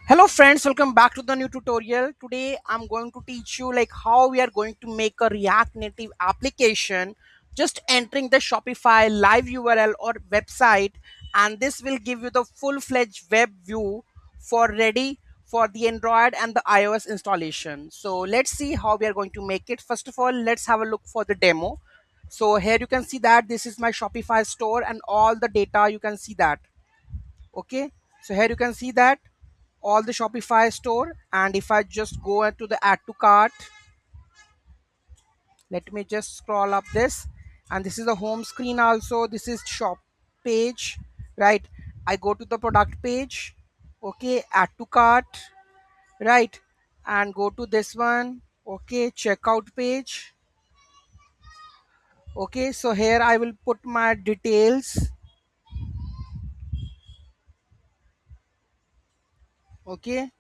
Hello friends, welcome back to the new tutorial. Today I'm going to teach you like how we are going to make a React Native application just entering the Shopify live URL or website, and this will give you the full-fledged web view for ready for the Android and the iOS installation. So let's see how we are going to make it. First of all, let's have a look for the demo. So here you can see that this is my Shopify store and all the data you can see that. Okay, so here you can see that all the Shopify store, and if I just go into the add to cart, let me just scroll up this, and this is the home screen. Also this is shop page, right? I go to the product page, okay, add to cart, right, and go to this one, okay, checkout page. Okay, so here I will put my details. Okay,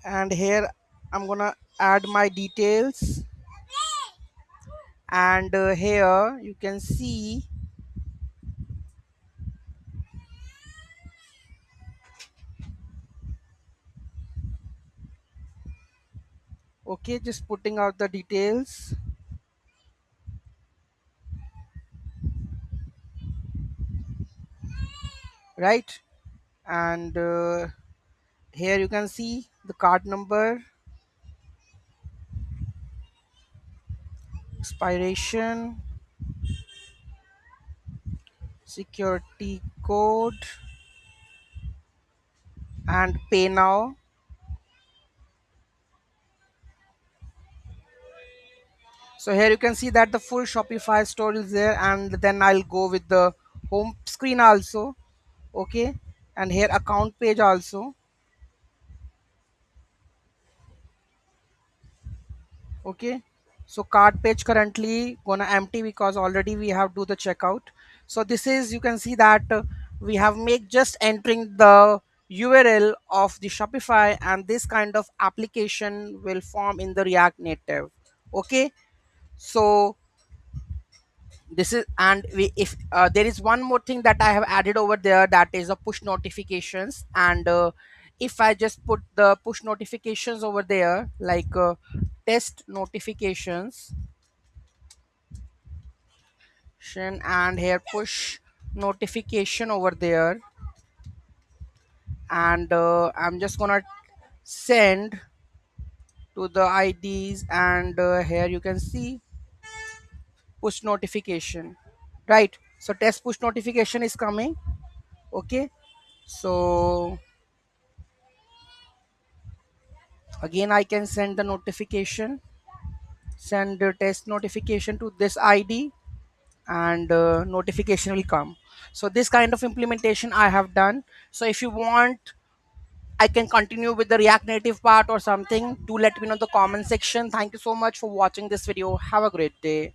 and here I'm gonna add my details, and here you can see. Okay, just putting out the details, right? And here you can see the card number, expiration, security code, and pay now. So here you can see that the full Shopify store is there, and then I'll go with the home screen also. Okay, and here account page also. Okay, so cart page currently gonna empty because already we have do the checkout. So this is, you can see that we have make just entering the URL of the Shopify, and this kind of application will form in the React Native. Okay, so this is, and we, if there is one more thing that I have added over there, that is a push notifications. And if I just put the push notifications over there, like test notifications, and here push notification over there, and I'm just gonna send to the IDs, and here you can see push notification, right? So test push notification is coming. Okay, so again I can send the notification, send the test notification to this ID, and notification will come. So this kind of implementation I have done. So if you want, I can continue with the React Native part or something. Do let me know in the comment section. Thank you so much for watching this video. Have a great day.